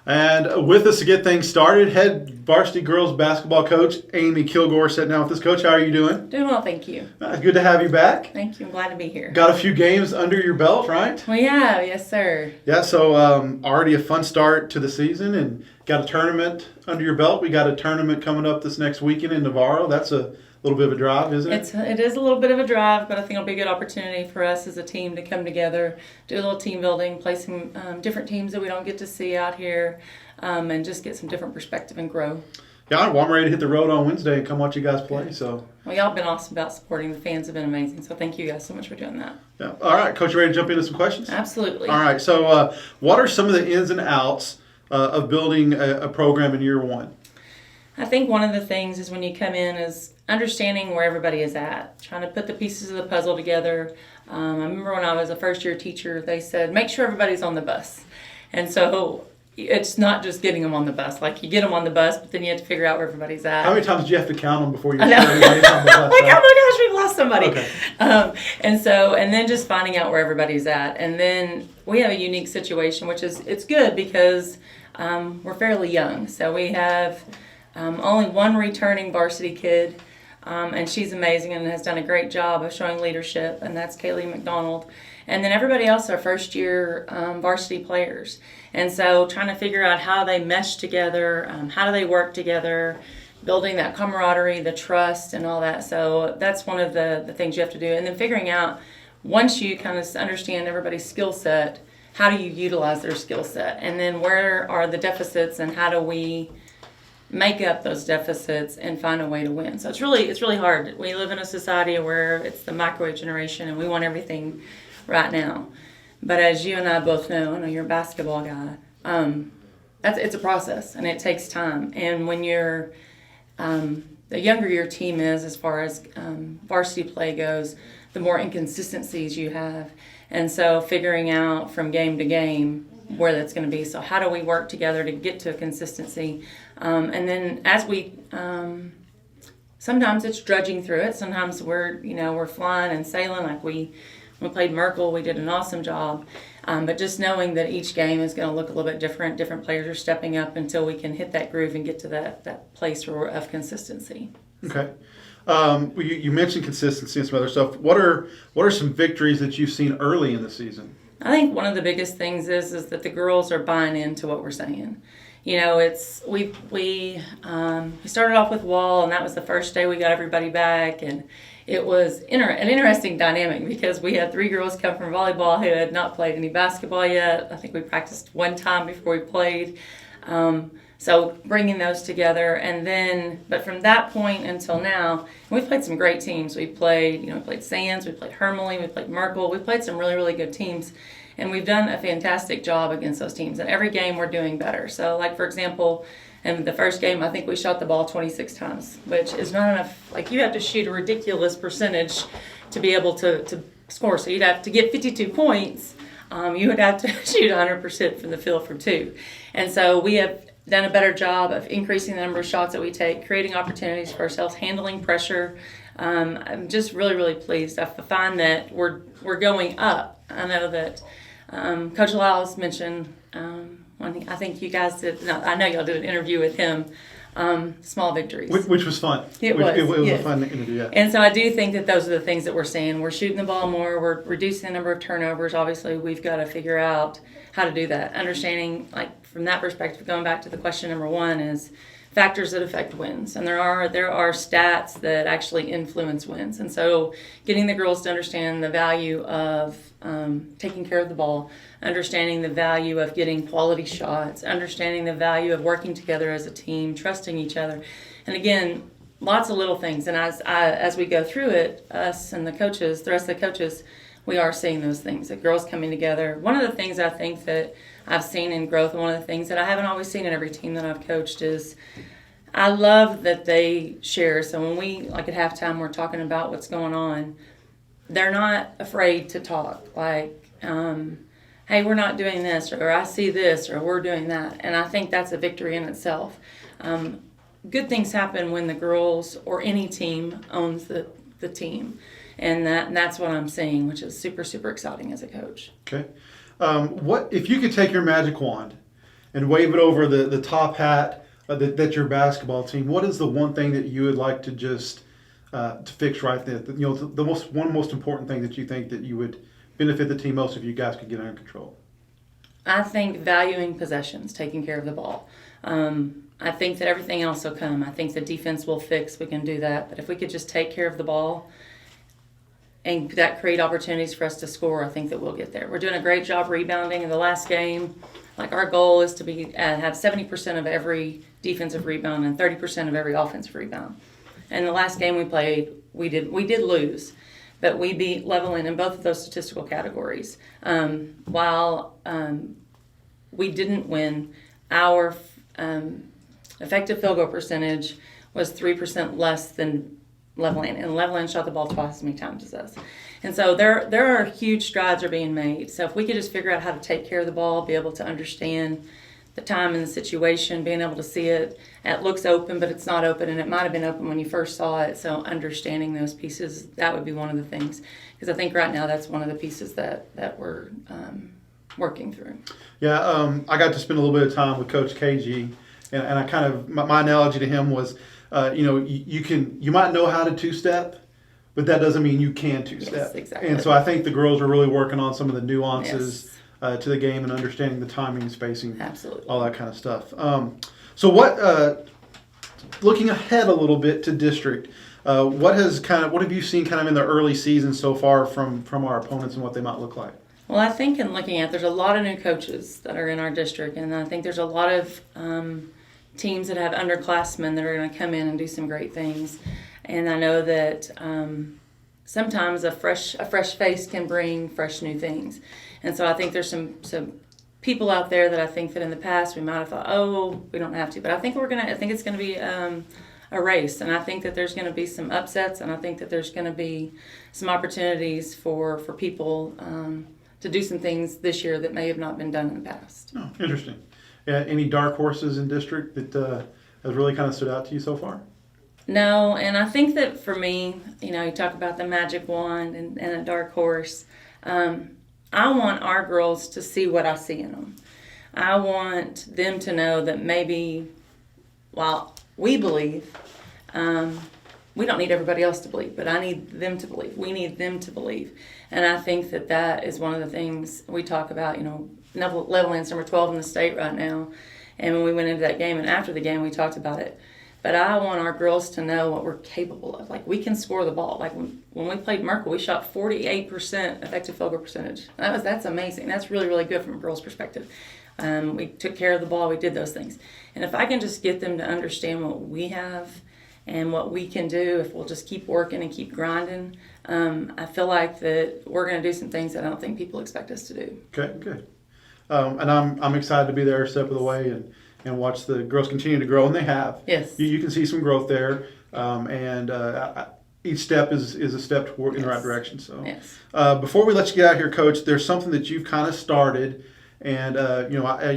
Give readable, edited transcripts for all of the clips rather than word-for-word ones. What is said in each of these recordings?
And with us to get things started, head varsity girls basketball coach Amy Kilgore sitting down with us. Coach, how are you doing? Doing well, thank you. Good to have you back. Thank you. I'm glad to be here. Got a few games under your belt, right? Well, yeah, yes, sir. Yeah, so already a fun start to the season and got a tournament under your belt. We got a tournament coming up this next weekend in Navarro. That's a little bit of a drive, isn't it? It is a little bit of a drive, but I think it'll be a good opportunity for us as a team to come together, do a little team building, play some different teams that we don't get to see out here, and just get some different perspective and grow. Yeah, well, I'm ready to hit the road on Wednesday and come watch you guys play. So. Well, y'all have been awesome about supporting. The fans have been amazing, so thank you guys so much for doing that. Yeah. All right, Coach, you ready to jump into some questions? Absolutely. All right, so what are some of the ins and outs of building a program in year one? I think one of the things is when you come in is understanding where everybody is at, trying to put the pieces of the puzzle together. I remember when I was a first-year teacher, they said, make sure everybody's on the bus. And so it's not just getting them on the bus. Like, you get them on the bus, but then you have to figure out where everybody's at. How many times do you have to count them before you sure everybody's on the bus? Like, oh my gosh, we've lost somebody. Okay. And then just finding out where everybody's at. And then we have a unique situation, which is, it's good because we're fairly young. So we have only one returning varsity kid, and she's amazing and has done a great job of showing leadership, and that's Kaylee McDonald. And then everybody else are first-year varsity players. And so trying to figure out how they mesh together, how do they work together, building that camaraderie, the trust, and all that. So that's one of the things you have to do. And then figuring out, once you kind of understand everybody's skill set, how do you utilize their skill set? And then where are the deficits, and how do we make up those deficits and find a way to win? So it's really hard. We live in a society where it's the microwave generation and we want everything right now. But as you and I both know, I know you're a basketball guy, it's a process and it takes time. And when you're the younger your team is as far as varsity play goes, the more inconsistencies you have. And so figuring out from game to game where that's going to be. So how do we work together to get to a consistency? And then as we, sometimes it's drudging through it. Sometimes we're flying and sailing. Like we played Merkel, we did an awesome job. But just knowing that each game is going to look a little bit different. Different players are stepping up until we can hit that groove and get to that place of consistency. Okay. You mentioned consistency and some other stuff. What are some victories that you've seen early in the season? I think one of the biggest things is that the girls are buying into what we're saying. You know, we started off with Wall, and that was the first day we got everybody back, and it was an interesting dynamic because we had 3 girls come from volleyball who had not played any basketball yet. I think we practiced one time before we played. So bringing those together, and then, but from that point until now, we've played some great teams. We played Sands, we played Hermely, we played Merkel. We played some really, really good teams, and we've done a fantastic job against those teams. And every game we're doing better. So, like for example, in the first game, I think we shot the ball 26 times, which is not enough. Like, you have to shoot a ridiculous percentage to be able to score. So you'd have to get 52 points. You would have to shoot 100% from the field from 2. And so we have done a better job of increasing the number of shots that we take, creating opportunities for ourselves, handling pressure. I'm just really, really pleased. I find that we're going up. I know that Coach Lyles mentioned one thing. I think you guys did. No, I know y'all did an interview with him. Small victories, which was fun. It was a fun interview. Yeah. And so I do think that those are the things that we're seeing. We're shooting the ball more. We're reducing the number of turnovers. Obviously, we've got to figure out how to do that. Understanding, like, from that perspective, going back to the question number 1 is factors that affect wins. And there are stats that actually influence wins. And so getting the girls to understand the value of taking care of the ball, understanding the value of getting quality shots, understanding the value of working together as a team, trusting each other. And again, lots of little things. And as we go through it, us and the coaches, the rest of the coaches, we are seeing those things, the girls coming together. One of the things I think that I've seen in growth, and one of the things that I haven't always seen in every team that I've coached, is I love that they share. So when we, like at halftime, we're talking about what's going on, they're not afraid to talk. Like, hey, we're not doing this, or I see this, or we're doing that. And I think that's a victory in itself. Good things happen when the girls or any team owns the team. And that's what I'm seeing, which is super, super exciting as a coach. Okay. What if you could take your magic wand and wave it over the top hat that's your basketball team, what is the one thing that you would like to just to fix right there? The most important thing that you think that you would benefit the team most if you guys could get under control? I think valuing possessions, taking care of the ball. I think that everything else will come. I think the defense will fix. We can do that. But if we could just take care of the ball and that create opportunities for us to score, I think that we'll get there. We're doing a great job rebounding in the last game. Like our goal is to be have 70% of every defensive rebound and 30% of every offensive rebound. And the last game we played, we did lose, but we beat Levelland in both of those statistical categories. While we didn't win, our effective field goal percentage was 3% less than Levelland, and Levelland shot the ball twice as many times as us. And so there are huge strides are being made. So if we could just figure out how to take care of the ball, be able to understand the time and the situation, being able to see it, it looks open, but it's not open, and it might have been open when you first saw it. So understanding those pieces, that would be one of the things. Because I think right now that's one of the pieces that we're working through. Yeah, I got to spend a little bit of time with Coach KG, and I kind of, my analogy to him was, you might know how to two-step, but that doesn't mean you can two-step. Yes, exactly. And so I think the girls are really working on some of the nuances to the game and understanding the timing, spacing, Absolutely, all that kind of stuff. So what, looking ahead a little bit to district, what have you seen kind of in the early season so far from our opponents and what they might look like? Well, I think in looking at, there's a lot of new coaches that are in our district, and I think there's a lot of teams that have underclassmen that are going to come in and do some great things. And I know that sometimes a fresh face can bring fresh new things. And so I think there's some people out there that I think that in the past we might have thought, oh, we don't have to. But I think it's going to be a race, and I think that there's going to be some upsets, and I think that there's going to be some opportunities for people to do some things this year that may have not been done in the past. Oh, interesting. Any dark horses in district that has really kind of stood out to you so far? No, and I think that for me, you talk about the magic wand and a dark horse. I want our girls to see what I see in them. I want them to know that maybe while we believe, we don't need everybody else to believe, but I need them to believe. We need them to believe. And I think that is one of the things we talk about. Levelland's number 12 in the state right now. And when we went into that game and after the game, we talked about it. But I want our girls to know what we're capable of. Like, we can score the ball. Like, when we played Merkel, we shot 48% effective field goal percentage. That's amazing. That's really, really good from a girl's perspective. We took care of the ball. We did those things. And if I can just get them to understand what we have and what we can do, if we'll just keep working and keep grinding, I feel like that we're going to do some things that I don't think people expect us to do. Okay, good. And I'm excited to be there a step of the way and watch the girls continue to grow, and they have. Yes. You can see some growth there, and each step is a step toward in the right direction. So, yes. Before we let you get out here, Coach, there's something that you've kind of started, and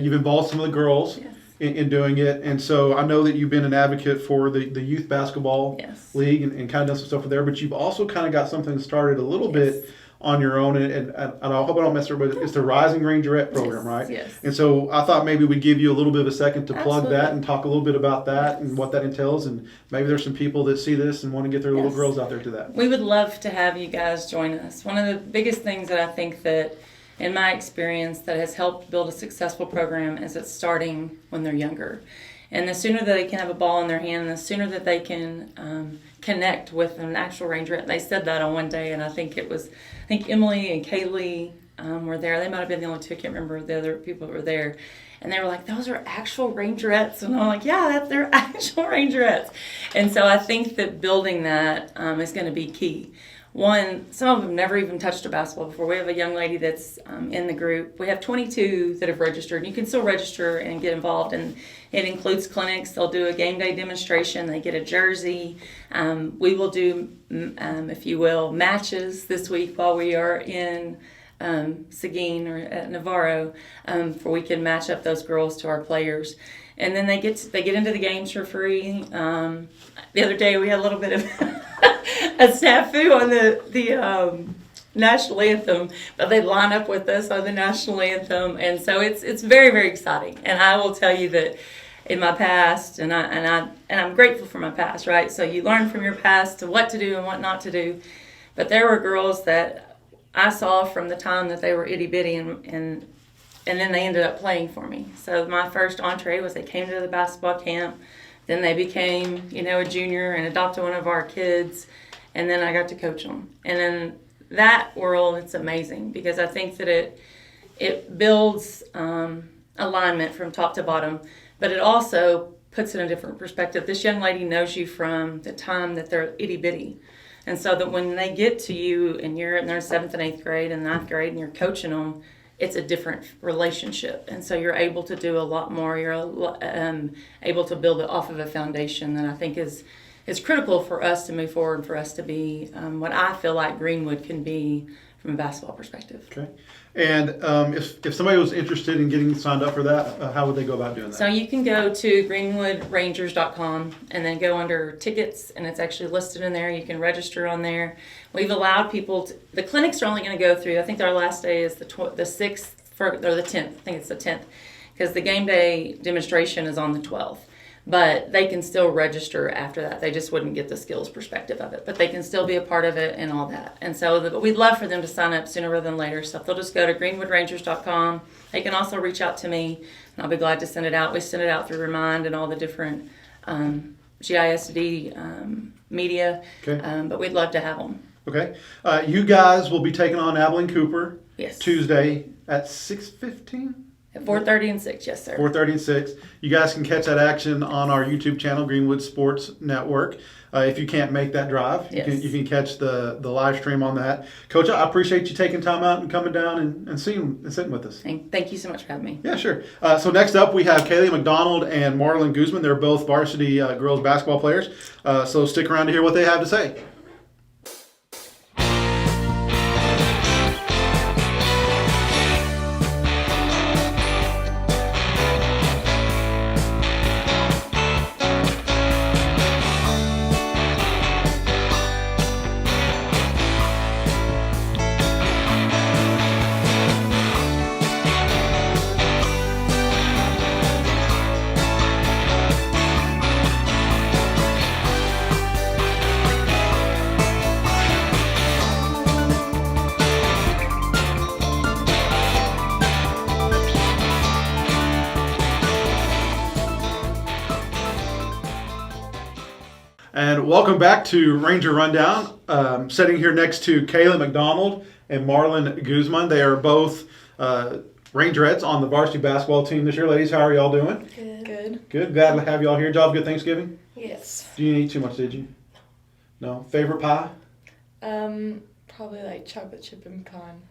you've involved some of the girls in doing it, and so I know that you've been an advocate for the youth basketball league and kind of done some stuff there, but you've also kind of got something started a little bit on your own, and I hope I don't mess it up, but it's the Rising Rangerette program, right? Yes. And so I thought maybe we'd give you a little bit of a second to plug Absolutely. that and talk a little bit about that and what that entails, and maybe there's some people that see this and want to get their little girls out there to that. We would love to have you guys join us. One of the biggest things that I think that, in my experience, that has helped build a successful program is it's starting when they're younger. And the sooner that they can have a ball in their hand, the sooner that they can connect with an actual rangerette. They said that on one day, and I think Emily and Kaylee were there. They might have been the only two. I can't remember the other people that were there. And they were like, those are actual rangerettes. And I'm like, yeah, they're actual rangerettes. And so I think that building that is going to be key. One, some of them never even touched a basketball before. We have a young lady that's in the group. We have 22 that have registered. You can still register and get involved, and it includes clinics. They'll do a game day demonstration. They get a jersey. We will do, if you will, matches this week while we are in Seguin or at Navarro, for we can match up those girls to our players. And then they get into the games for free. The other day we had a little bit of a snafu on national anthem, but they line up with us on the national anthem, and so it's very, very exciting. And I will tell you that in my past, and I'm grateful for my past, right? So you learn from your past to what to do and what not to do. But there were girls that I saw from the time that they were itty bitty, and then they ended up playing for me. So my first entree was they came to the basketball camp, then they became, a junior and adopted one of our kids, and then I got to coach them. And in that world, it's amazing because I think that it builds alignment from top to bottom, but it also puts it in a different perspective. This young lady knows you from the time that they're itty bitty. And so that when they get to you and you're in their 7th and 8th grade and 9th grade and you're coaching them, it's a different relationship. And so you're able to do a lot more. You're able to build it off of a foundation that I think is critical for us to move forward and for us to be what I feel like Greenwood can be from a basketball perspective. Okay. And if somebody was interested in getting signed up for that, how would they go about doing that? So you can go to greenwoodrangers.com and then go under tickets, and it's actually listed in there. You can register on there. We've allowed people to, the clinics are only going to go through, I think our last day is the 6th or the 10th. I think it's the 10th because the game day demonstration is on the 12th. But they can still register after that. They just wouldn't get the skills perspective of it. But they can still be a part of it and all that. And so we'd love for them to sign up sooner rather than later. So if they'll just go to greenwoodrangers.com. They can also reach out to me, and I'll be glad to send it out. We send it out through Remind and all the different GISD media. Okay. But we'd love to have them. Okay. You guys will be taking on Abilene Cooper. Yes. Tuesday at 6:15? At 4:30 and 6, yes, sir. 4:30 and 6. You guys can catch that action on our YouTube channel, Greenwood Sports Network. If you can't make that drive, you can catch the live stream on that. Coach, I appreciate you taking time out and coming down and sitting with us. Thank you so much for having me. Yeah, sure. So next up, we have Kaylee McDonald and Marlon Guzman. They're both varsity girls basketball players. So stick around to hear what they have to say. And welcome back to Ranger Rundown. Sitting here next to Kayla McDonald and Marlon Guzman. They are both Rangerettes on the varsity basketball team this year. Ladies, how are y'all doing? Good. Good. Glad to have y'all here. Did y'all have a good Thanksgiving? Yes. You didn't eat too much, did you? No. Favorite pie? Probably like chocolate chip and pecan.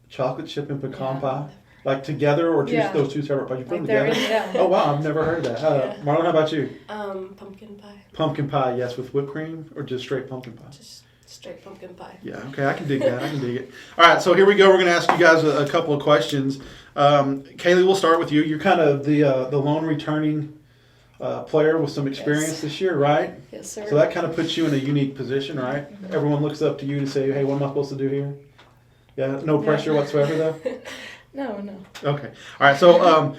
Chocolate chip and pecan pie? Like together or those two separate pies? You put them together? Yeah. Oh, wow. I've never heard that. Marlon, how about you? Pumpkin pie. Pumpkin pie, yes, with whipped cream or just straight pumpkin pie? Just straight pumpkin pie. Yeah, okay, I can dig that. I can dig it. All right, so here we go. We're going to ask you guys a couple of questions. Kaylee, we'll start with you. You're kind of the lone returning player with some experience this year, right? Yes, sir. So that kind of puts you in a unique position, right? Mm-hmm. Everyone looks up to you to say, hey, what am I supposed to do here? Yeah, no pressure whatsoever, though? No. Okay. All right, so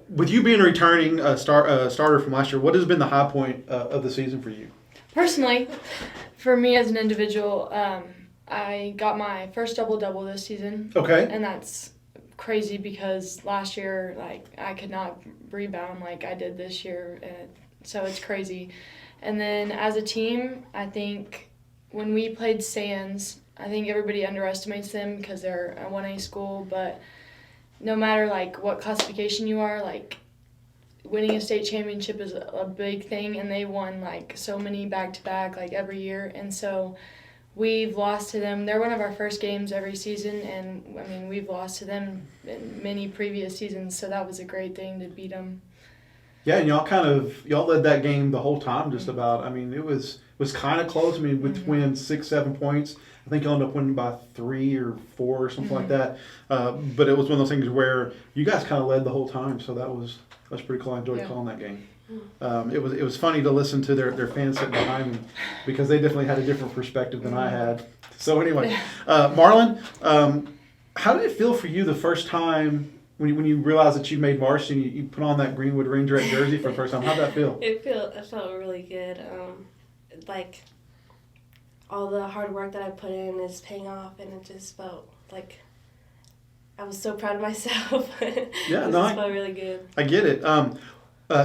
with you being a returning starter from last year, what has been the high point of the season for you? Personally, for me as an individual, I got my first double-double this season. Okay. And that's crazy because last year, I could not rebound like I did this year. So it's crazy. And then as a team, I think when we played Sands, I think everybody underestimates them because they're a 1A school, but no matter what classification you are, winning a state championship is a big thing, and they won so many back-to-back every year, and so we've lost to them. They're one of our first games every season, and I mean we've lost to them in many previous seasons, so that was a great thing to beat them. Yeah, and y'all led that game the whole time just about. I mean, it was kind of close. I mean, win 6-7 points. I think you'll end up winning by 3 or 4 or something like that. But it was one of those things where you guys kind of led the whole time, so that was pretty cool. I enjoyed calling that game. It was funny to listen to their fans sitting behind me because they definitely had a different perspective than I had. So anyway, Marlon, how did it feel for you the first time when you realized that you made varsity and you put on that Greenwood Ranger jersey for the first time? How'd that feel? It felt really good. Like all the hard work that I put in is paying off, and it just felt like I was so proud of myself. Yeah, It just felt really good. I get it.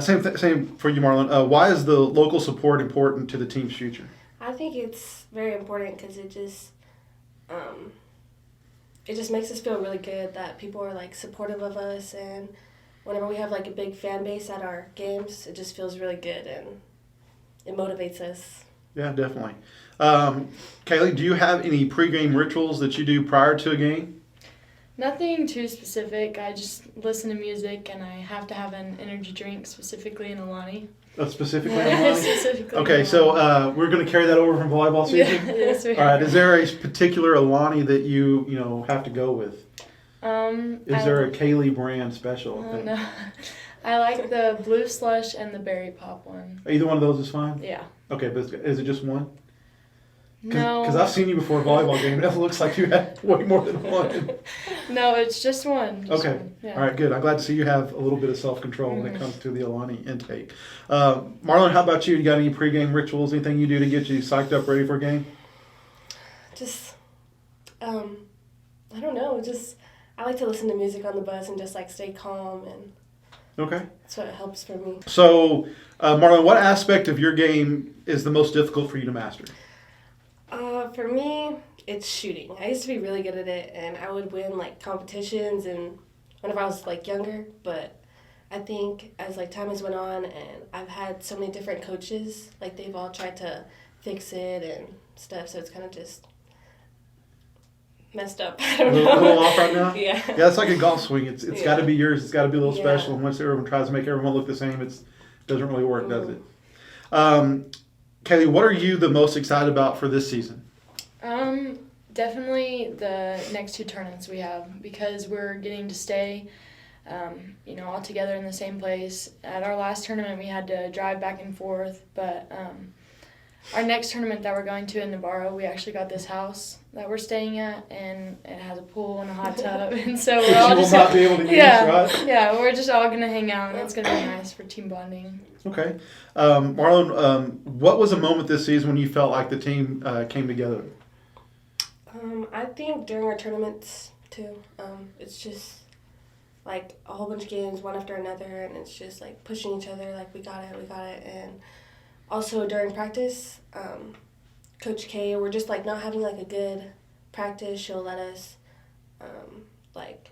Same for you, Marlon. Why is the local support important to the team's future? I think it's very important because it just makes us feel really good that people are like supportive of us, and whenever we have like a big fan base at our games, it just feels really good and it motivates us. Yeah, definitely. Kaylee, do you have any pregame rituals that you do prior to a game? Nothing too specific. I just listen to music, and I have to have an energy drink, specifically an Alani. Specifically, Specifically okay, so we're going to carry that over from volleyball season. Yes, we All right. Is there a particular Alani that you have to go with? Is there a Kaylee brand special? No. I like the blue slush and the berry pop one. Either one of those is fine. Yeah. Okay, but is it just one? No. Because I've seen you before a volleyball game, and it looks like you have way more than one. No, it's just one. Okay. One. Yeah. All right, good. I'm glad to see you have a little bit of self-control when it comes to the Alani intake. Marlon, how about you? You got any pregame rituals, anything you do to get you psyched up, ready for a game? Just, I don't know. I like to listen to music on the bus and just like stay calm, and Okay. that's what helps for me. So, Marlon, what aspect of your game is the most difficult for you to master? For me, it's shooting. I used to be really good at it, and I would win like competitions and whenever I was like younger. But I think as like time has went on, and I've had so many different coaches, like they've all tried to fix it and stuff. So it's kind of just messed up. I don't know. A little off right now? Yeah. Yeah, it's like a golf swing. It's got to be yours. It's got to be a little Yeah. special. And once everyone tries to make everyone look the same, it doesn't really work, does it? Kaylee, what are you the most excited about for this season? Definitely the next two tournaments we have, because we're getting to stay, all together in the same place. At our last tournament, we had to drive back and forth, but our next tournament that we're going to in Navarro, we actually got this house that we're staying at, and it has a pool and a hot tub, and so we're all You will just not be able to use, right? Yeah, we're just all gonna hang out, and it's gonna be nice for team bonding. Okay. Marlon, what was a moment this season when you felt like the team came together? I think during our tournaments too, it's just like a whole bunch of games, one after another, and it's just like pushing each other, like we got it, and also during practice, Coach K, we're just like not having like a good practice. She'll let us like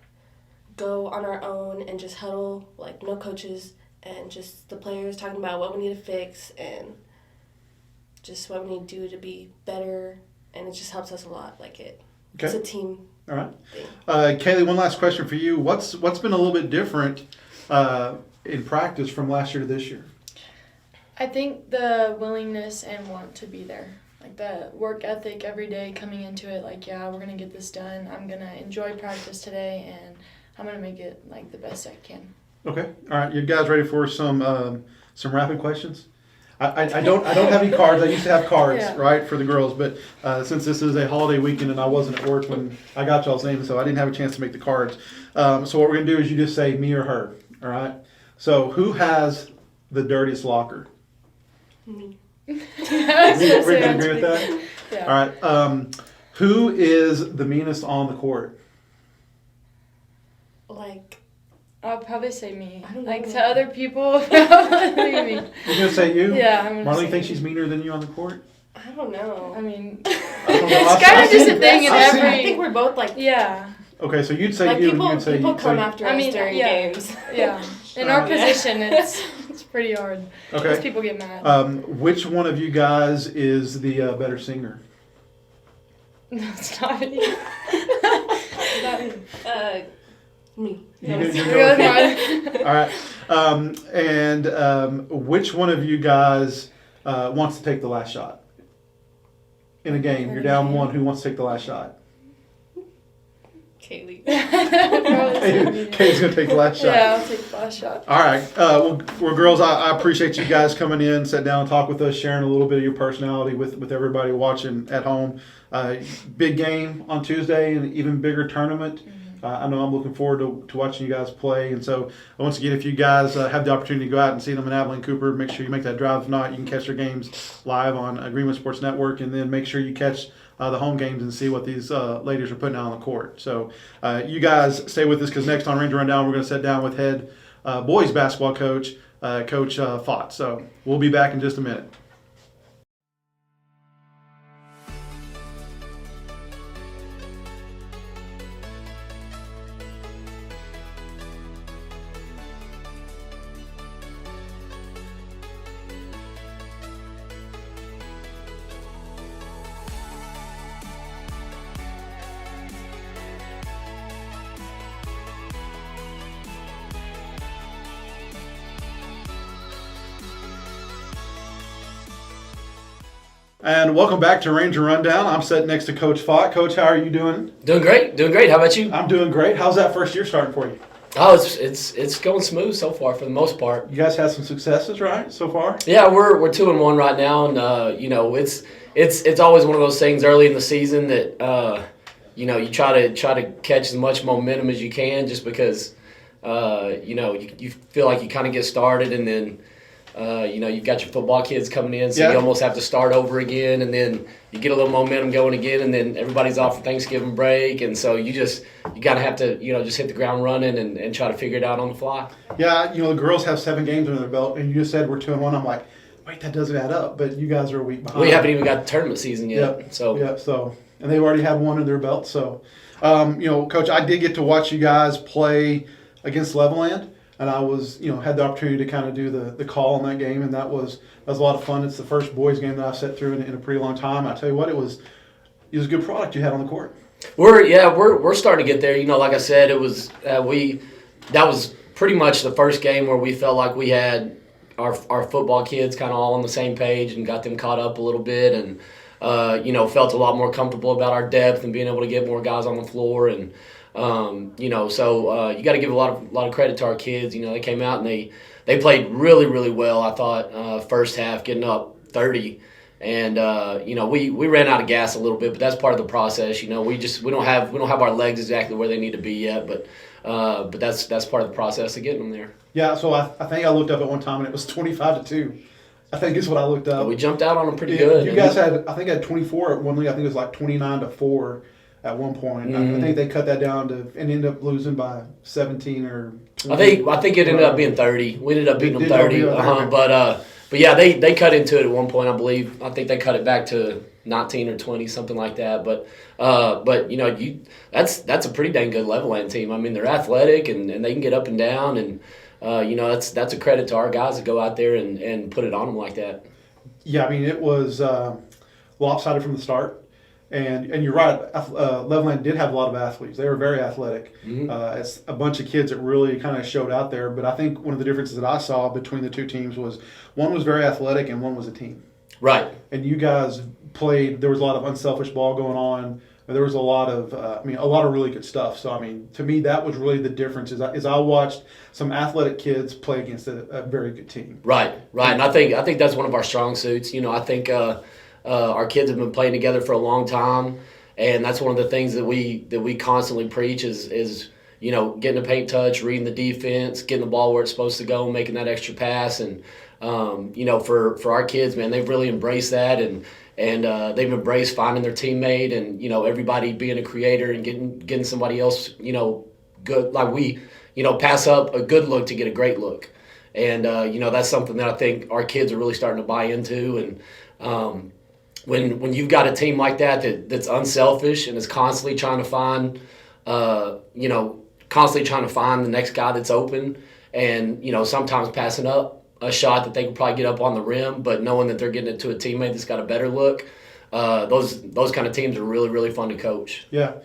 go on our own and just huddle, like no coaches, and just the players talking about what we need to fix and just what we need to do to be better. And it just helps us a lot. Like it's a team. All right. thing. Kaylee, one last question for you. What's been a little bit different in practice from last year to this year? I think the willingness and want to be there. Like the work ethic every day coming into it, like, yeah, we're going to get this done. I'm going to enjoy practice today, and I'm going to make it like the best I can. Okay. All right. You guys ready for some rapid questions? I don't have any cards. I used to have cards, right, for the girls, but since this is a holiday weekend and I wasn't at work when I got y'all's names, so I didn't have a chance to make the cards. So what we're going to do is you just say me or her, all right? So who has the dirtiest locker? Me. We're going to agree with that? Yeah. All right. Who is the meanest on the court? Like, I'll probably say me. I don't know. Like to other people, probably me. You're going to say you? Yeah, I'm gonna Marlene say thinks me. she's meaner than you on the court? I don't know. I mean, I don't know. it's kind of just a thing in I've seen- I every. think we're both like, Yeah, Okay, so you'd say like you people and you'd say people you. come So, after I us mean, during yeah. games. yeah. In our Yeah. position, it's pretty hard. Because okay. people get mad. Which one of you guys is the better singer? No, it's not me. Not me. Me. You Yes. go Really with me. hard. All right. And which one of you guys wants to take the last shot? In a game, you're down one. Who wants to take the last shot? Kaylee. Probably say me. Kay's going to take the last shot. Yeah, I'll take 5. last shot. All right. Well, girls, I appreciate you guys coming in, sitting down and talk with us, sharing a little bit of your personality with everybody watching at home. Big game on Tuesday and an even bigger tournament. I know I'm looking forward to watching you guys play. And so, once again, if you guys have the opportunity to go out and see them in Abilene Cooper, make sure you make that drive. If not, you can catch their games live on Greenwood Sports Network, and then make sure you catch the home games and see what these ladies are putting out on the court. So you guys stay with us, because next on Ranger Rundown, we're going to sit down with head boys basketball coach, Coach Fott. So we'll be back in just a minute. And welcome back to Ranger Rundown. I'm sitting next to Coach Fott. Coach, how are you doing? Doing great. How about you? I'm doing great. How's that first year starting for you? Oh, it's going smooth so far for the most part. You guys had some successes, right, so far? Yeah, we're 2-1 right now, and it's always one of those things early in the season that you try to catch as much momentum as you can, just because you feel like you kind of get started, and then you've got your football kids coming in, so you almost have to start over again, and then you get a little momentum going again, and then everybody's off for Thanksgiving break, and so you gotta have to just hit the ground running and try to figure it out on the fly. Yeah, the girls have 7 games under their belt, and you just said we're 2-1. I'm like, wait, that doesn't add up. But you guys are a week behind. We haven't even got the tournament season yet. Yep. So And they've already had 1 under their belt. So, Coach, I did get to watch you guys play against Levelland. And I was, had the opportunity to kind of do the call on that game, and that was a lot of fun. It's the first boys game that I've sat through in a pretty long time. I tell you what, it was a good product you had on the court. We're starting to get there. Like I said, it was that was pretty much the first game where we felt like we had our football kids kind of all on the same page and got them caught up a little bit, and felt a lot more comfortable about our depth and being able to get more guys on the floor. And you got to give a lot of credit to our kids. They came out and they played really, really well. I thought first half, getting up 30, and we ran out of gas a little bit, but that's part of the process. We don't have our legs exactly where they need to be yet, but that's part of the process of getting them there. Yeah, so I think I looked up at one time and it was 25-2. I think is what I looked up. We jumped out on them pretty good. You guys had 24 at one league. I think it was like 29-4. At one point, I think they cut that down to and ended up losing by 17 or 20. I think it ended up being 30. We ended up beating them 30. But yeah, they cut into it at one point. I believe. I think they cut it back to 19 or 20, something like that. But that's a pretty dang good Levelland team. I mean, they're athletic and they can get up and down, and that's a credit to our guys that go out there and put it on them like that. Yeah, I mean, it was lopsided from the start. And you're right, Levelland did have a lot of athletes. They were very athletic. It's a bunch of kids that really kind of showed out there. But I think one of the differences that I saw between the 2 teams was one was very athletic and one was a team. Right. And you guys played, there was a lot of unselfish ball going on. There was a lot of really good stuff. So, to me, that was really the difference is I watched some athletic kids play against a very good team. Right. And I think that's one of our strong suits. I think our kids have been playing together for a long time, and that's one of the things that we constantly preach is getting a paint touch, reading the defense, getting the ball where it's supposed to go, making that extra pass, and for our kids, man, they've really embraced that, and they've embraced finding their teammate, and everybody being a creator and getting somebody else good, like we pass up a good look to get a great look, and that's something that I think our kids are really starting to buy into, and when you've got a team like that's unselfish and is constantly trying to find the next guy that's open, and sometimes passing up a shot that they could probably get up on the rim, but knowing that they're getting it to a teammate that's got a better look, those kind of teams are really, really fun to coach. Yeah.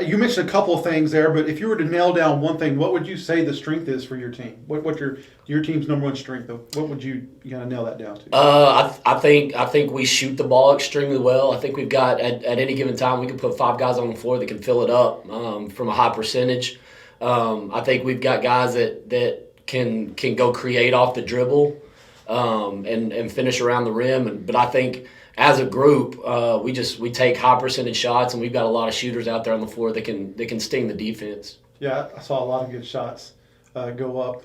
You mentioned a couple of things there, but if you were to nail down one thing, what would you say the strength is for your team? What your team's number one strength? What would you kind of nail that down to? I think we shoot the ball extremely well. I think we've got at any given time we can put 5 guys on the floor that can fill it up from a high percentage. I think we've got guys that can go create off the dribble and finish around the rim. But I think as a group, we take high percentage shots, and we've got a lot of shooters out there on the floor that can sting the defense. Yeah, I saw a lot of good shots go up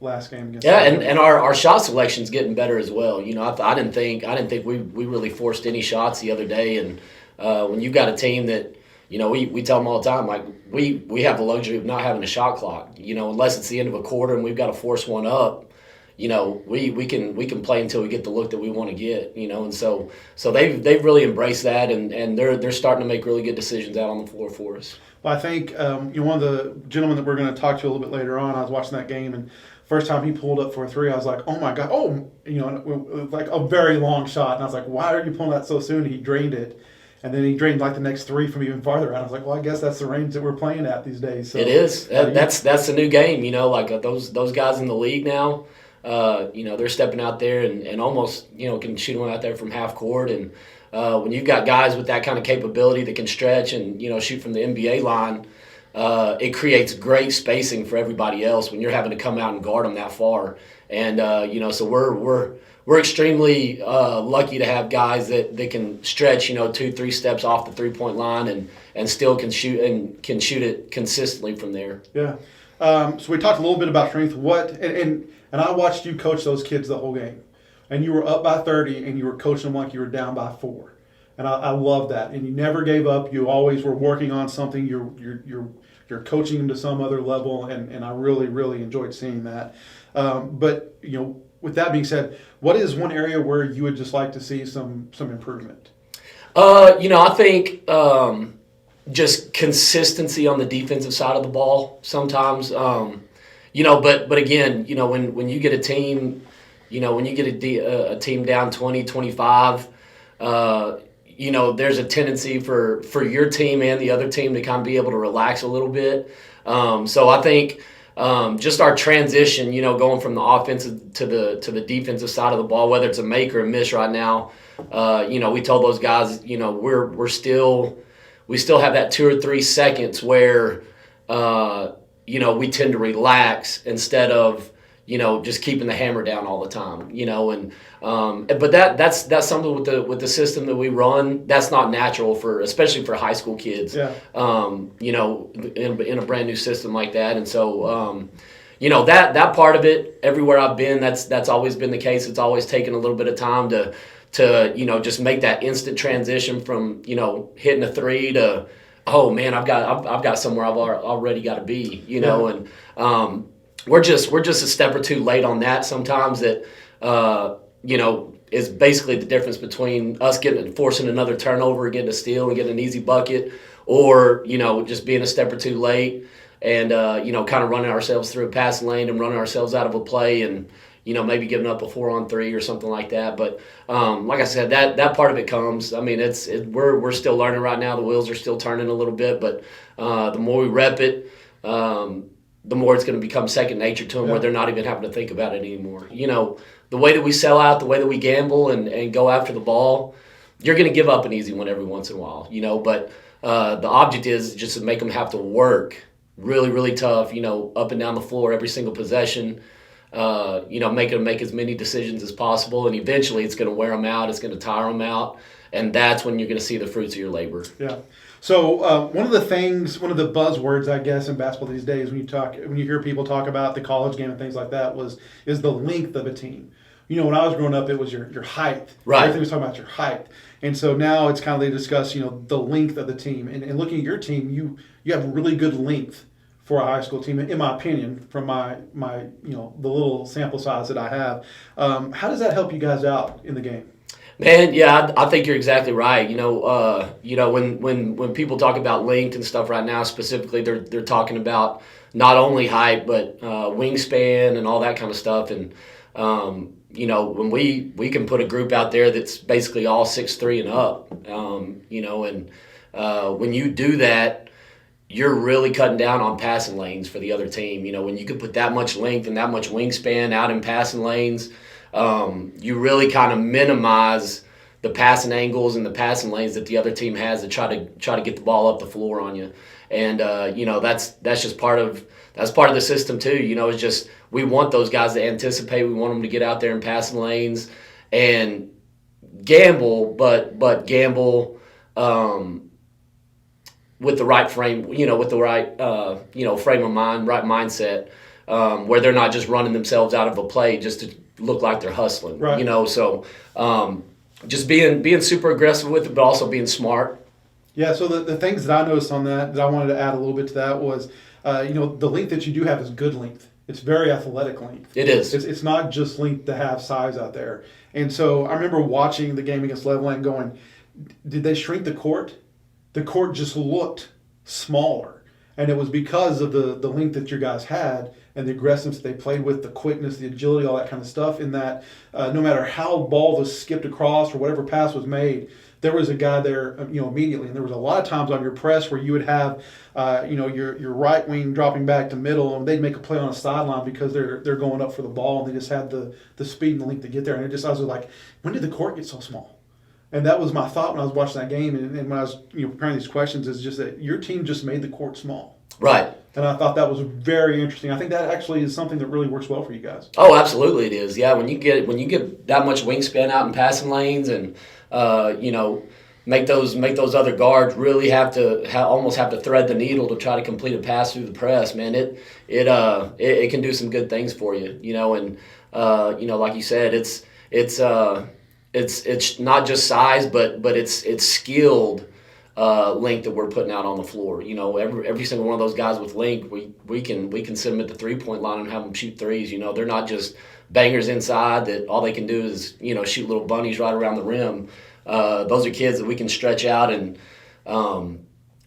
last game against. Yeah, and our shot selection's getting better as well. You know, I didn't think we really forced any shots the other day. And when you've got a team that, you know, we tell them all the time, like we have the luxury of not having a shot clock. You know, unless it's the end of a quarter and we've got to force one up. You know, we can play until we get the look that we want to get. You know, and so they've really embraced that, and they're starting to make really good decisions out on the floor for us. Well, I think you know, one of the gentlemen that we're going to talk to a little bit later on, I was watching that game, and first time he pulled up for a three, I was like, oh my God, you know, it was like a very long shot, and I was like, why are you pulling that so soon? He drained it. And then he drained like the next three from even farther out. I was like, well, I guess that's the range that we're playing at these days. So, it is. That's the new game. You know, like those guys in the league now. You know, they're stepping out there and almost, you know, can shoot them out there from half court. And when you've got guys with that kind of capability that can stretch and, you know, shoot from the NBA line, it creates great spacing for everybody else when you're having to come out and guard them that far. And you know, so we're extremely lucky to have guys that can stretch, you know, 2-3 steps off the 3-point line and still can shoot it consistently from there. Yeah. So we talked a little bit about strength. And I watched you coach those kids the whole game, and you were up by 30, and you were coaching them like you were down by 4, and I love that. And you never gave up. You always were working on something. You're coaching them to some other level, and I really, really enjoyed seeing that. But you know, with that being said, what is one area where you would just like to see some improvement? You know, I think just consistency on the defensive side of the ball sometimes. You know, but again, you know, when you get a team, you know, when you get a team down 20, 25, you know, there's a tendency for your team and the other team to kind of be able to relax a little bit. So I think just our transition, you know, going from the offensive to the defensive side of the ball, whether it's a make or a miss right now, you know, we told those guys, you know, we still have that 2 or 3 seconds where you know, we tend to relax instead of, you know, just keeping the hammer down all the time, you know, and but that's something with the system that we run, that's not natural especially for high school kids. Yeah. You know, in a brand new system like that. And so you know, that part of it, everywhere I've been, that's always been the case. It's always taken a little bit of time to you know, just make that instant transition from, you know, hitting a three to, oh man, I've got somewhere I've already got to be, you know. And we're just a step or two late on that sometimes. That you know, is basically the difference between us forcing another turnover, getting a steal, and getting an easy bucket, or, you know, just being a step or two late and you know, kind of running ourselves through a passing lane and running ourselves out of a play and, you know, maybe giving up a 4-on-3 or something like that. But like I said, that part of it comes. I mean, we're still learning right now. The wheels are still turning a little bit, but the more we rep it, the more it's going to become second nature to them, where they're not even having to think about it anymore. You know, the way that we sell out, the way that we gamble and go after the ball, you're going to give up an easy one every once in a while, you know. But the object is just to make them have to work really, really tough, you know, up and down the floor every single possession. You know, make them make as many decisions as possible, and eventually it's going to wear them out. It's going to tire them out, and that's when you're going to see the fruits of your labor. Yeah. So one of the buzzwords, I guess, in basketball these days, when you hear people talk about the college game and things like that, is the length of a team. You know, when I was growing up, it was your height. Right. Everything was talking about your height, and so now it's kind of they discuss, you know, the length of the team. And looking at your team, you have really good length for a high school team, in my opinion, from my you know, the little sample size that I have. How does that help you guys out in the game? Man, yeah, I think you're exactly right. You know, when people talk about length and stuff right now, specifically, they're talking about not only height but wingspan and all that kind of stuff. And you know, when we can put a group out there that's basically all 6'3" and up, you know, and when you do that, you're really cutting down on passing lanes for the other team. You know, when you can put that much length and that much wingspan out in passing lanes, you really kind of minimize the passing angles and the passing lanes that the other team has to try to get the ball up the floor on you. And that's just part of the system too. It's just we want those guys to anticipate. We want them to get out there in passing lanes and gamble, but gamble with the right frame, with the right frame of mind, right mindset, where they're not just running themselves out of a play just to look like they're hustling. Right. So just being super aggressive with it, but also being smart. Yeah, so the things that I noticed on that I wanted to add a little bit to that was, the length that you do have is good length. It's very athletic length. It is. It's not just length to have size out there. And so I remember watching the game against Leveland going, did they shrink the court? The court just looked smaller. And it was because of the length that your guys had and the aggressiveness they played with, the quickness, the agility, all that kind of stuff, in that no matter how ball was skipped across or whatever pass was made, there was a guy there, immediately. And there was a lot of times on your press where you would have, your right wing dropping back to middle, and they'd make a play on a sideline because they're going up for the ball, and they just had the speed and the length to get there. And I was like, when did the court get so small? And that was my thought when I was watching that game, and when I was preparing these questions, is just that your team just made the court small. Right. And I thought that was very interesting. I think that actually is something that really works well for you guys. Oh, absolutely it is. Yeah, when you get that much wingspan out in passing lanes, and make those other guards really almost have to thread the needle to try to complete a pass through the press. Man, it can do some good things for you. And like you said, it's not just size, but it's skilled length that we're putting out on the floor. Every single one of those guys with length, we can send them at the 3-point line and have them shoot threes. They're not just bangers inside that all they can do is shoot little bunnies right around the rim. Those are kids that we can stretch out and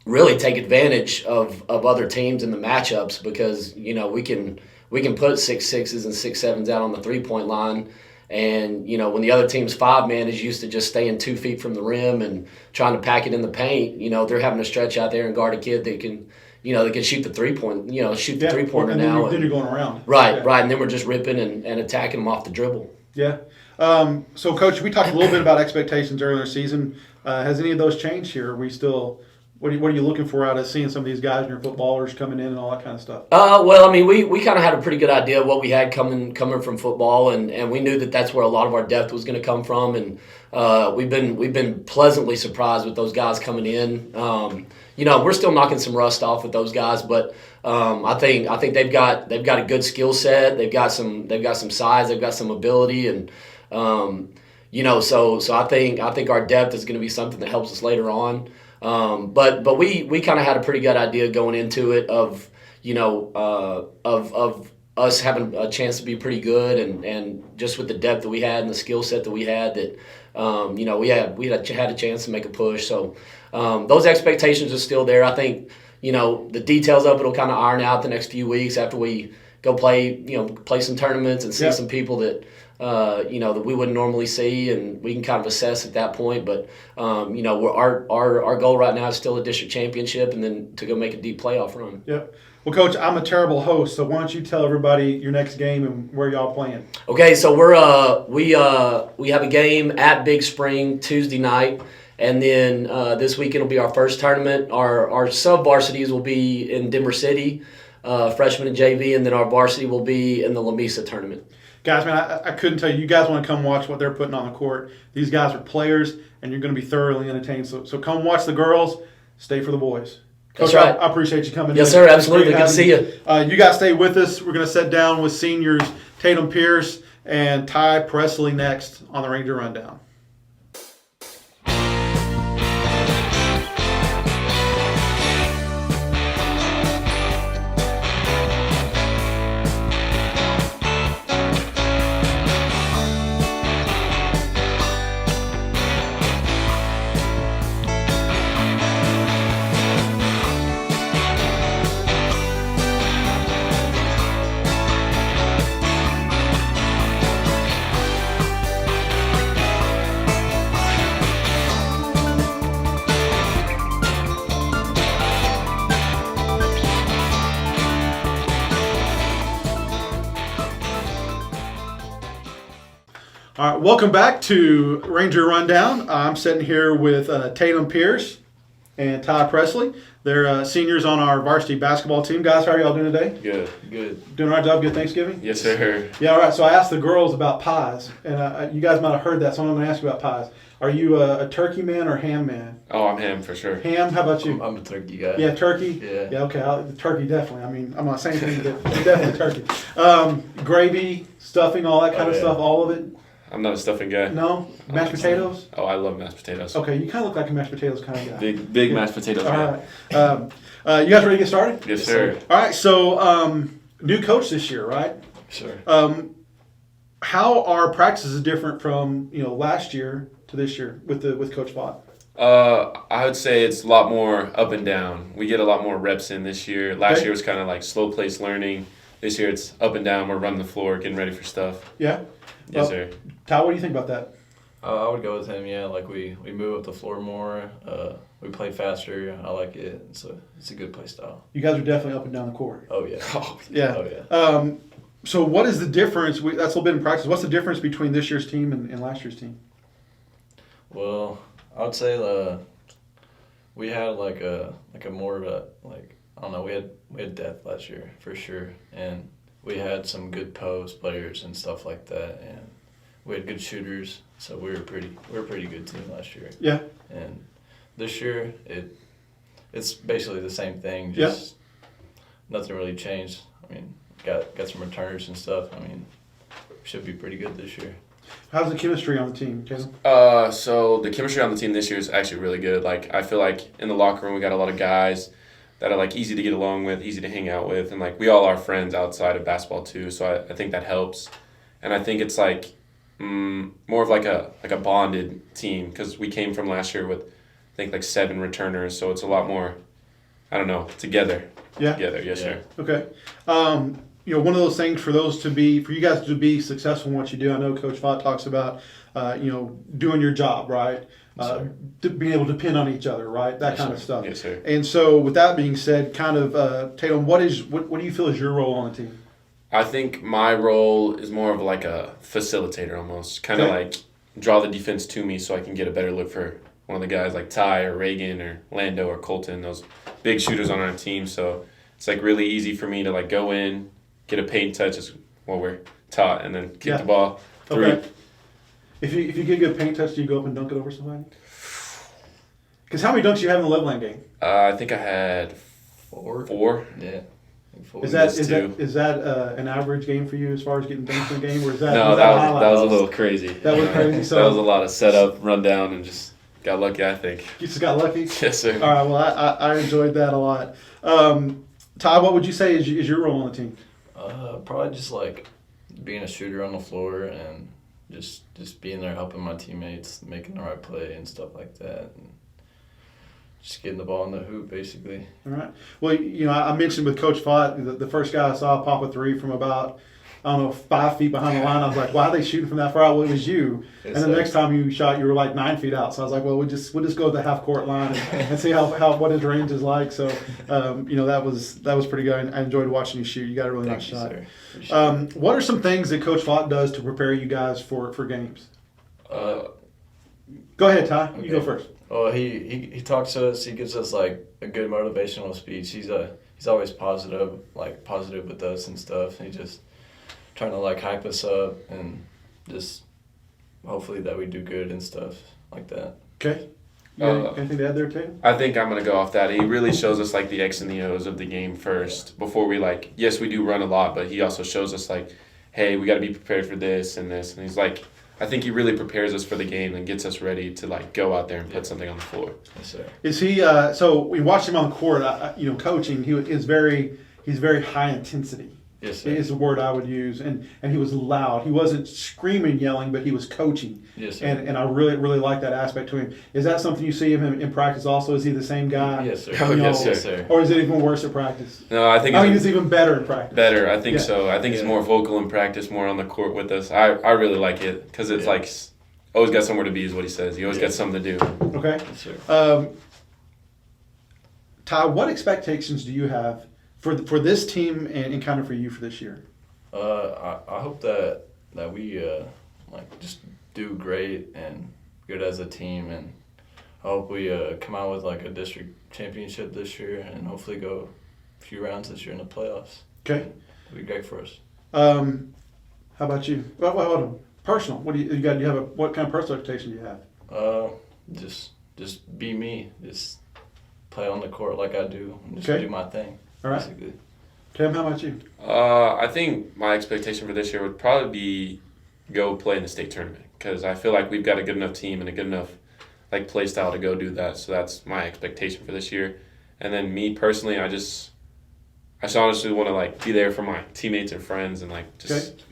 really take advantage of other teams in the matchups, because we can put 6'6" and 6'7" out on the 3-point line. And, when the other team's 5-man is used to just staying 2 feet from the rim and trying to pack it in the paint, they're having to stretch out there and guard a kid that can, that can shoot the 3-point, shoot the 3-pointer and now. Then you're going around. Right. And then we're just ripping and attacking them off the dribble. Yeah. So, Coach, we talked a little bit about expectations earlier in the season. Has any of those changed here? Are we still – what are you looking for out of seeing some of these guys and your footballers coming in and all that kind of stuff? Well, I mean, we kind of had a pretty good idea of what we had coming from football, and we knew that that's where a lot of our depth was going to come from, and we've been pleasantly surprised with those guys coming in. We're still knocking some rust off with those guys, but I think they've got a good skill set. They've got some size. They've got some ability, and so I think our depth is going to be something that helps us later on. But we kind of had a pretty good idea going into it of us having a chance to be pretty good, and just with the depth that we had and the skill set that we had, that we had a chance to make a push. So those expectations are still there. I think the details of it will kind of iron out the next few weeks after we go play some tournaments and see some people that that we wouldn't normally see, and we can kind of assess at that point. But our goal right now is still a district championship, and then to go make a deep playoff run. Yep. Well, Coach, I'm a terrible host, so why don't you tell everybody your next game and where y'all playing? Okay, so we have a game at Big Spring Tuesday night, and then this weekend will be our first tournament. Our sub varsities will be in Denver City, freshman and JV, and then our varsity will be in the Lamesa tournament. Guys, man, I couldn't tell you. You guys want to come watch what they're putting on the court. These guys are players, and you're going to be thoroughly entertained. So come watch the girls. Stay for the boys. Coach, That's right. I appreciate you coming in. Yes, sir. Absolutely. Good to see you. You guys stay with us. We're going to sit down with seniors Tatum Pierce and Ty Presley next on the Ranger Rundown. All right, welcome back to Ranger Rundown. I'm sitting here with Tatum Pierce and Ty Presley. They're seniors on our varsity basketball team. Guys, how are y'all doing today? Good. Doing all right job? Good Thanksgiving? Yes, sir. Yeah, all right. So I asked the girls about pies, and you guys might have heard that, so I'm going to ask you about pies. Are you a turkey man or ham man? Oh, I'm ham for sure. Ham, how about you? I'm a turkey guy. Yeah, turkey? Yeah. Okay, turkey definitely. I mean, I'm not saying anything, but definitely turkey. Gravy, stuffing, all that kind of yeah. stuff, all of it? I'm not a stuffing guy. No? Mashed potatoes? Oh, I love mashed potatoes. Okay, you kind of look like a mashed potatoes kind of guy. Big mashed potatoes. All guy. right. You guys ready to get started? Yes, sir. All right, so new coach this year, right? Sure. How are practices different from last year to this year with Coach Vaught? I would say it's a lot more up and down. We get a lot more reps in this year. Last year was kind of like slow pace learning. This year it's up and down. We're running the floor, getting ready for stuff. Yeah. Yes, sir. Ty, what do you think about that? I would go with him. Yeah, like we move up the floor more. We play faster. I like it. It's a good play style. You guys are definitely up and down the court. Oh yeah. Yeah. Oh yeah. So what is the difference? That's a little bit in practice. What's the difference between this year's team and last year's team? Well, I would say we had like a more of a I don't know. We had depth last year for sure, and we had some good post players and stuff like that, and we had good shooters. So we were a pretty good team last year. Yeah. And this year it's basically the same thing. Yeah. Just nothing really changed. I mean, got some returners and stuff. I mean, should be pretty good this year. How's the chemistry on the team, Caleb? So the chemistry on the team this year is actually really good. Like I feel like in the locker room we got a lot of guys that are like easy to get along with, easy to hang out with, and like we all are friends outside of basketball too. So I think that helps, and I think it's like more of like a bonded team because we came from last year with I think like 7 returners, so it's a lot more. I don't know, together. Yeah. Together, yes, sir. Okay. One of those things for you guys to be successful in what you do. I know Coach Vaught talks about, doing your job, right? Being able to depend on each other, right? That kind of stuff. Yes, sir. And so, with that being said, kind of, Tatum, what do you feel is your role on the team? I think my role is more of like a facilitator almost, kind of Okay. like draw the defense to me so I can get a better look for one of the guys like Ty or Reagan or Lando or Colton, those big shooters on our team. So it's like really easy for me to like go in, get a paint touch is what we're taught, and then kick the ball through. Okay. If you get a good paint touch, do you go up and dunk it over somebody? Because how many dunks do you have in the Loveland game? I think I had 4. Yeah. Is that an average game for you as far as getting dunks in a game, or is that No, was that highlight? was a little crazy. That was crazy. So that was a lot of setup, rundown, and just got lucky, I think. You just got lucky. Yes, sir. All right. Well, I enjoyed that a lot. Ty, what would you say is your role on the team? Probably just like being a shooter on the floor and just being there helping my teammates, making the right play and stuff like that. And just getting the ball in the hoop, basically. All right. Well, I mentioned with Coach Vaught, the first guy I saw pop a 3 from about, 5 feet behind the line. I was like, why are they shooting from that far out? Well, it was you. Yes, and then the next time you shot, you were like 9 feet out. So I was like, well, we'll just go to the half court line and see what his range is like. So, that was pretty good. I enjoyed watching you shoot. You got a really nice shot. Thank you, sir. What are some things that Coach Vaught does to prepare you guys for games? Go ahead, Ty. You go first. Well, he talks to us. He gives us like a good motivational speech. He's always positive with us and stuff. He just trying to like hype us up and just hopefully that we do good and stuff like that. Okay. You got anything to add there, Tatum? I think I'm going to go off that. He really shows us like the X and the O's of the game first before we yes, we do run a lot, but he also shows us like, hey, we got to be prepared for this and this. And he's like, I think he really prepares us for the game and gets us ready to like go out there and put something on the floor. Yes, sir. Is he? So we watched him on the court. Coaching. He's very high intensity. Yes, sir. Is the word I would use, and he was loud. He wasn't screaming, yelling, but he was coaching. Yes, sir. And I really really like that aspect to him. Is that something you see him in practice? Also, is he the same guy? Yes, sir. Oh, yes, Yes, sir. Or is it even worse at practice? No, I think it's even better in practice. better. I think Yeah. so. I think he's Yeah. more vocal in practice, more on the court with us. I really like it because it's like always got somewhere to be is what he says. He always got something to do. Okay. Yes, sir. Ty, what expectations do you have for this team and kind of for you for this year? I hope that we like just do great and good as a team, and I hope we come out with like a district championship this year and hopefully go a few rounds this year in the playoffs. Okay. It'd be great for us. How about you? Well, personal. What do you got? You have what kind of personal expectation do you have? Just be me. Just play on the court like I do. And just Okay. do my thing. All right. Basically. Cam, how about you? I think my expectation for this year would probably be go play in the state tournament because I feel like we've got a good enough team and a good enough like play style to go do that. So that's my expectation for this year. And then me personally, I just honestly want to like be there for my teammates and friends and like just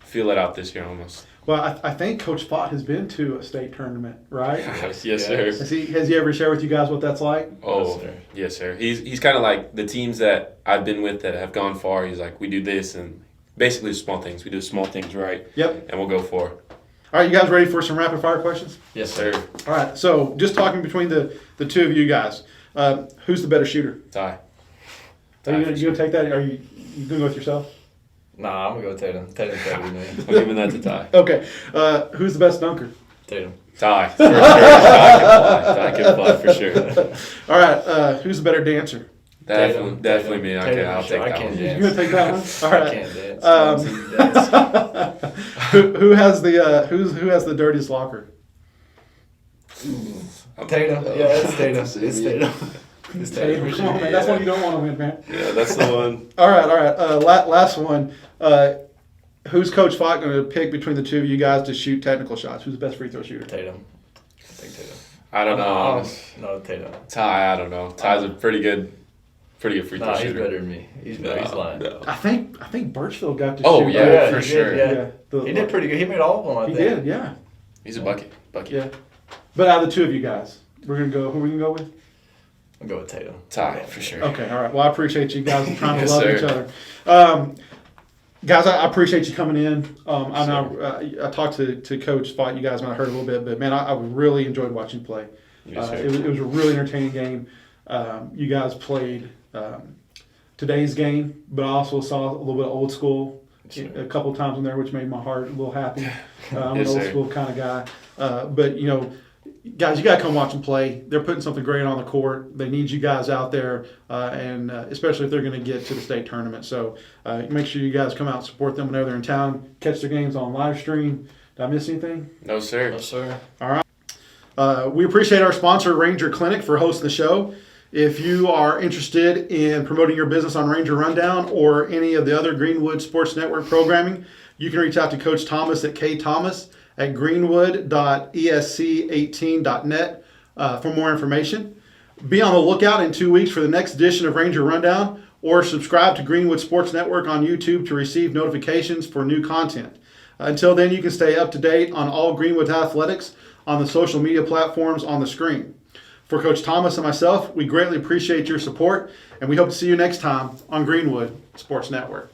feel it out this year almost. Well, I think Coach Fott has been to a state tournament, right? Yes, sir. Has he ever shared with you guys what that's like? Oh, yes, sir. He's kind of like the teams that I've been with that have gone far. He's like, we do this and basically small things. We do small things right. Yep. And we'll go for it. All right, you guys ready for some rapid fire questions? Yes, sir. All right, so just talking between the two of you guys, who's the better shooter? Ty. Are you gonna take that? Are you gonna go with yourself? Nah, I'm gonna go with Tatum. Tatum's better than me. I'm giving that to Ty. Okay. Who's the best dunker? Tatum. Ty. For sure. Ty can fly for sure. All right. Who's the better dancer? Definitely me. Okay, Tatum, I'll sure. take I that can't one. dance. You gonna take that one? All right. I can't dance. Who has the who has the dirtiest locker? Tatum. Yeah, it's Tatum. It's Tatum. It's Tatum. Come on, man. That's one you don't want to win, man. Yeah, that's the one. All right. Last one. Who's Coach Fott going to pick between the two of you guys to shoot technical shots? Who's the best free throw shooter? Tatum. I think Tatum. I don't know. No, Tatum. Ty, I don't know. Ty's a pretty good free throw Nah, he's shooter. better than me. He's better. He's lying. No. I think Birchfield got to Oh, shoot. yeah, for he sure. Did, yeah. He did pretty good. He made all of them, I He think. did, yeah. He's a bucket. Yeah. But out of the two of you guys, we're going to go, who are we going to go with? I'll go with Tatum. Ty, for sure. Okay, all right. Well, I appreciate you guys trying to Yes, love sir. each other. Guys, I appreciate you coming in. I know I talked to Coach Fott. You guys might have heard a little bit, but man, I really enjoyed watching you play. Yes, sir. It was a really entertaining game. You guys played today's game, but I also saw a little bit of old school a couple of times in there, which made my heart a little happy. I'm Yes, an old sir. school kind of guy. But, you know, guys, you got to come watch them play. They're putting something great on the court. They need you guys out there, and especially if they're going to get to the state tournament. So make sure you guys come out and support them whenever they're in town. Catch their games on live stream. Did I miss anything? No, sir. No, sir. All right. We appreciate our sponsor, Ranger Clinic, for hosting the show. If you are interested in promoting your business on Ranger Rundown or any of the other Greenwood Sports Network programming, you can reach out to Coach Thomas at greenwood.esc18.net for more information. Be on the lookout in 2 weeks for the next edition of Ranger Rundown, or subscribe to Greenwood Sports Network on YouTube to receive notifications for new content. Until then, you can stay up to date on all Greenwood athletics on the social media platforms on the screen. For Coach Thomas and myself, we greatly appreciate your support, and we hope to see you next time on Greenwood Sports Network.